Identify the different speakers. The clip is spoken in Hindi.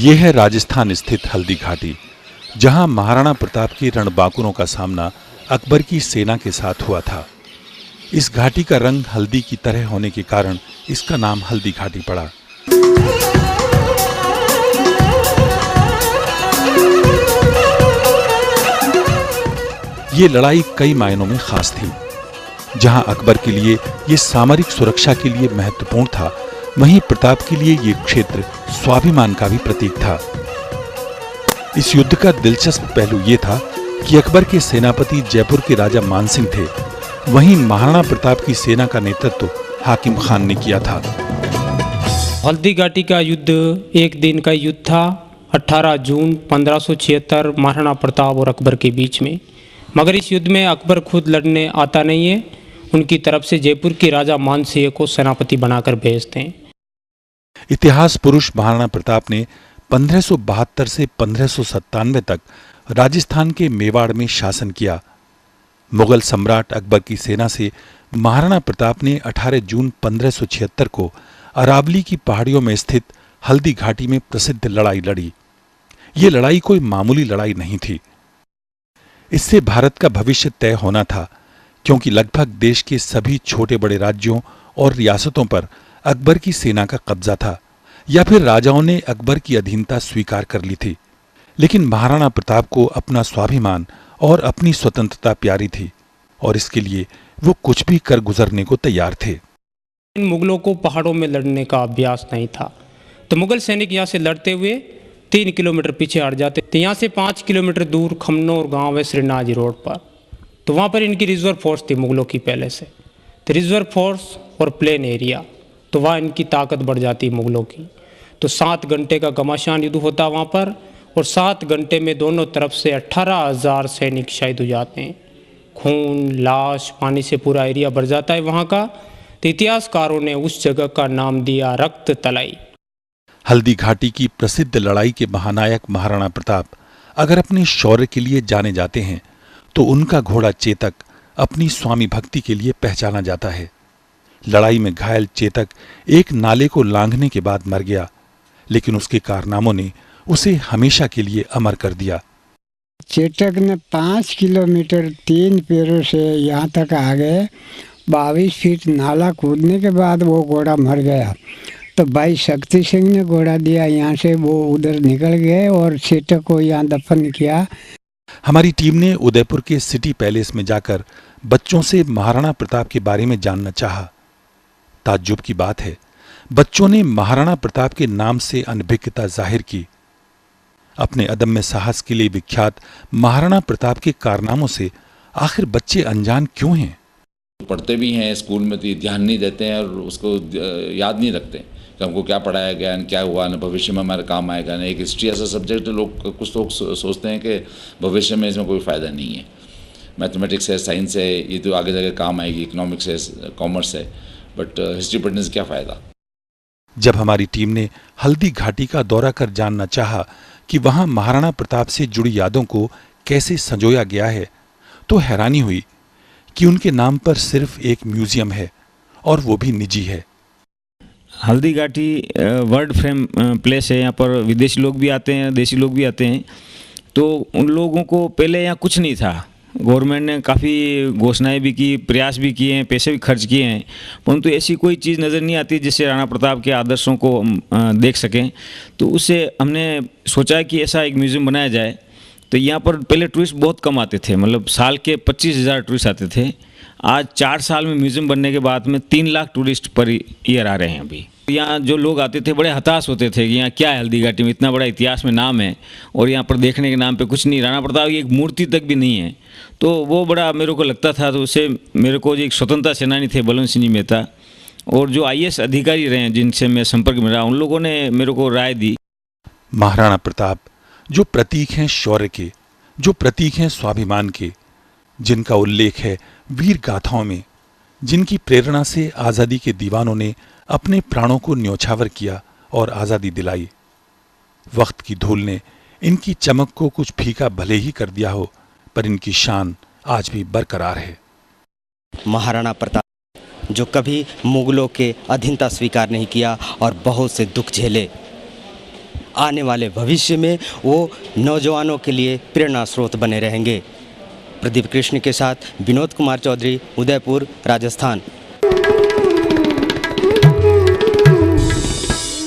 Speaker 1: ये है राजस्थान स्थित हल्दी घाटी, जहां महाराणा प्रताप के रणबांकुरों का सामना अकबर की सेना के साथ हुआ था। इस घाटी का रंग हल्दी की तरह होने के कारण इसका नाम हल्दी घाटी पड़ा। ये लड़ाई कई मायनों में खास थी। जहां अकबर के लिए ये सामरिक सुरक्षा के लिए महत्वपूर्ण था, वहीं प्रताप के लिए ये क्षेत्र स्वाभिमान का भी प्रतीक था। इस युद्ध का दिलचस्प पहलू ये था कि अकबर के सेनापति जयपुर के राजा मानसिंह थे, वहीं महाराणा प्रताप की सेना का नेतृत्व हाकिम खान ने किया था।
Speaker 2: हल्दी घाटी का युद्ध एक दिन का युद्ध था। 18 जून 1576 महाराणा प्रताप और अकबर के बीच में। मगर इस युद्ध में अकबर खुद लड़ने आता नहीं है, उनकी तरफ से जयपुर के राजा मानसिंह को सेनापति बनाकर भेजते हैं।
Speaker 1: इतिहास पुरुष महाराणा प्रताप ने 1572 से 1597 तक राजस्थान के मेवाड़ में शासन किया। मुगल सम्राट अकबर की सेना से महाराणा प्रताप ने 18 जून 1576 को अरावली की पहाड़ियों में स्थित हल्दी घाटी में प्रसिद्ध लड़ाई लड़ी। ये लड़ाई कोई मामूली लड़ाई नहीं थी। इससे भारत का भविष्य तय होना था, क्योंकि लगभग देश के सभी छोटे बड़े राज्यों और रियासतों पर अकबर की सेना का कब्जा था, या फिर राजाओं ने अकबर की अधीनता स्वीकार कर ली थी। लेकिन महाराणा प्रताप को अपना स्वाभिमान और अपनी स्वतंत्रता प्यारी थी, और इसके लिए वो कुछ भी कर गुजरने को तैयार थे।
Speaker 2: इन मुगलों को पहाड़ों में लड़ने का अभ्यास नहीं था, तो मुगल सैनिक यहाँ से लड़ते हुए 3 किलोमीटर पीछे हट जाते। तो यहाँ से 5 किलोमीटर दूर खमनोर गांव है श्रीनाथ रोड पर, तो वहाँ पर इनकी रिजर्व फोर्स थी मुगलों की पहले से। तो रिजर्व फोर्स और प्लेन एरिया, तो वहाँ इनकी ताकत बढ़ जाती मुगलों की। तो 7 घंटे का घमासान युद्ध होता वहाँ पर, और 7 घंटे में दोनों तरफ से 18,000 सैनिक शहीद हो जाते हैं। खून, लाश, पानी से पूरा एरिया भर जाता है वहाँ का। तो इतिहासकारों ने उस जगह का नाम दिया रक्त तलाई।
Speaker 1: हल्दी घाटी की प्रसिद्ध लड़ाई के महानायक महाराणा प्रताप अगर अपने शौर्य के लिए जाने जाते हैं, तो उनका घोड़ा चेतक अपनी स्वामी भक्ति के लिए पहचाना जाता है। लड़ाई में घायल चेतक एक नाले को लांघने के बाद मर गया, लेकिन उसके कारनामों ने उसे हमेशा के लिए अमर कर दिया।
Speaker 3: चेतक ने 5 किलोमीटर 3 पैरों से यहाँ तक आ गए। 22 फीट नाला कूदने के बाद वो घोड़ा मर गया। तो भाई शक्ति सिंह ने घोड़ा दिया, यहाँ से वो उधर निकल गए और चेतक को यहाँ दफन किया।
Speaker 1: हमारी टीम ने उदयपुर के सिटी पैलेस में जाकर बच्चों से महाराणा प्रताप के बारे में जानना चाहा। ताज्जुब की बात है, बच्चों ने महाराणा प्रताप के नाम से अनभिज्ञता जाहिर की। अपने अदम्य साहस के लिए विख्यात महाराणा प्रताप के कारनामों से आखिर बच्चे अनजान क्यों हैं?
Speaker 4: पढ़ते भी हैं स्कूल में, तो ये ध्यान नहीं देते हैं और उसको याद नहीं रखते कि हमको क्या पढ़ाया गया, क्या हुआ, न भविष्य में हमारे काम आएगा। न एक हिस्ट्री ऐसा सब्जेक्ट लोग, कुछ लोग सोचते हैं कि भविष्य में इसमें कोई फ़ायदा नहीं है। मैथमेटिक्स है, साइंस है, ये तो आगे जाकर काम आएगी, इकोनॉमिक्स है, कॉमर्स है, बट हिस्ट्री पढ़ने से क्या फ़ायदा।
Speaker 1: जब हमारी टीम ने हल्दी घाटी का दौरा कर जानना चाहा कि वहां महाराणा प्रताप से जुड़ी यादों को कैसे संजोया गया है, तो हैरानी हुई कि उनके नाम पर सिर्फ एक म्यूजियम है, और वो भी निजी है।
Speaker 5: Haldi Ghati world fame place है। यहाँ पर विदेशी लोग भी आते हैं, देशी लोग भी आते हैं। तो उन लोगों को पहले यहाँ कुछ नहीं था। गवर्नमेंट ने काफ़ी घोषणाएं भी की, प्रयास भी किए हैं, पैसे भी खर्च किए हैं, परंतु ऐसी कोई चीज़ नज़र नहीं आती जिससे राणा प्रताप के आदर्शों को देख सकें। तो उससे हमने सोचा कि ऐसा एक म्यूज़ियम बनाया जाए। तो यहाँ पर पहले टूरिस्ट बहुत कम आते थे, मतलब साल के 25,000 टूरिस्ट आते थे। आज 4 साल में म्यूज़ियम बनने के बाद में 3 लाख टूरिस्ट पर ईयर आ रहे हैं। अभी यहाँ जो लोग आते थे बड़े हताश होते थे कि यहाँ क्या है, हल्दी घाटी में इतना बड़ा इतिहास में नाम है और यहाँ पर देखने के नाम पे कुछ नहीं, राणा प्रताप की एक मूर्ति तक भी नहीं है। तो वो बड़ा मेरे को लगता था। तो उससे मेरे को जो एक स्वतंत्रता सेनानी थे बलवंत सिंह जी मेहता, और जो IAS अधिकारी रहे हैं जिनसे मैं संपर्क में रहा, उन लोगों ने मेरे को राय दी।
Speaker 1: महाराणा प्रताप जो प्रतीक हैं शौर्य के, जो प्रतीक हैं स्वाभिमान के, जिनका उल्लेख है वीर गाथाओं में, जिनकी प्रेरणा से आज़ादी के दीवानों ने अपने प्राणों को न्योछावर किया और आज़ादी दिलाई। वक्त की धूल ने इनकी चमक को कुछ फीका भले ही कर दिया हो, पर इनकी शान आज भी बरकरार है।
Speaker 6: महाराणा प्रताप जो कभी मुगलों के अधीनता स्वीकार नहीं किया और बहुत से दुख झेले, आने वाले भविष्य में वो नौजवानों के लिए प्रेरणा स्रोत बने रहेंगे। प्रदीप कृष्ण के साथ विनोद कुमार चौधरी, उदयपुर, राजस्थान।